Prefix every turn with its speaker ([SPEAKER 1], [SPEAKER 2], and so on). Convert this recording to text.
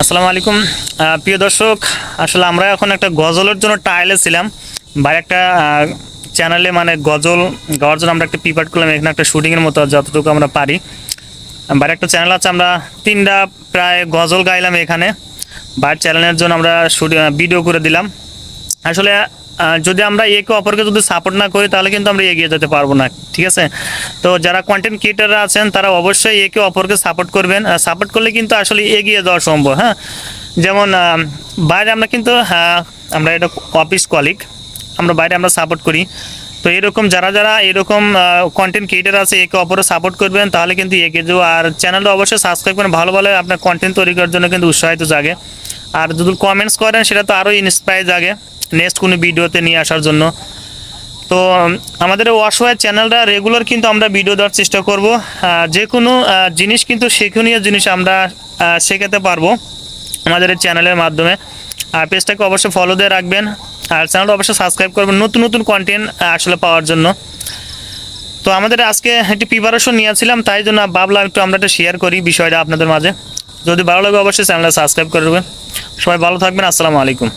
[SPEAKER 1] আসসালামু আলাইকুম প্রিয় দর্শক, আসলে আমরা এখন একটা গজলের জন্য টাইলে ছিলাম। বাইরে একটা চ্যানেলে মানে গজল গাওয়ার জন্য আমরা একটা প্রিপেয়ার করলাম। এখানে একটা শুটিংয়ের মতো যতটুকু আমরা পারি। বাইরে একটা চ্যানেল আছে, আমরা তিনটা প্রায় গজল গাইলাম এখানে। বাইরের চ্যানেলের জন্য আমরা ভিডিও করে দিলাম। আসলে যদি আমরা একে অপরকে যদি সাপোর্ট না করি তাহলে কিন্তু আমরা এগিয়ে যেতে পারবো না, ঠিক আছে? তো যারা কন্টেন্ট ক্রিয়েটাররা আছেন তারা অবশ্যই একে অপরকে সাপোর্ট করবেন। সাপোর্ট করলে কিন্তু আসলে এগিয়ে যাওয়া সম্ভব। হ্যাঁ, যেমন বাইরে আমরা কিন্তু আমরা এটা অফিস কলিগ, আমরা বাইরে আমরা সাপোর্ট করি। তো এরকম যারা যারা এরকম কন্টেন্ট ক্রিয়েটার আছে একে অপরে সাপোর্ট করবেন তাহলে কিন্তু এগিয়ে যাবো। আর চ্যানেলটা অবশ্যই সাবস্ক্রাইব করেন, ভালো ভালো আপনার কন্টেন্ট তৈরি করার জন্য কিন্তু উৎসাহিত জাগে। আর যদি কমেন্টস করেন সেটা তো আরও ইন্সপায়ার জাগে নেক্সট কোনো ভিডিওতে নিয়ে আসার জন্য। তো আমাদের অসহায় চ্যানেলটা রেগুলার কিন্তু আমরা ভিডিও দেওয়ার চেষ্টা করব। যে কোনো জিনিস কিন্তু শিক্ষণীয় জিনিস আমরা শেখাতে পারবো আমাদের এই চ্যানেলের মাধ্যমে। আর পেজটাকে অবশ্যই ফলো দিয়ে রাখবেন, আর চ্যানেলটা অবশ্যই সাবস্ক্রাইব করবেন নতুন নতুন কন্টেন্ট আসলে পাওয়ার জন্য। তো আমাদের আজকে একটি প্রিপারেশন নিয়েছিলাম, তাই জন্য ভাবলাম একটু আমরা এটা শেয়ার করি বিষয়টা আপনাদের মাঝে। যদি ভালো লাগে অবশ্যই চ্যানেলটা সাবস্ক্রাইব করবেন। সবাই ভালো থাকবেন। আসসালামু আলাইকুম।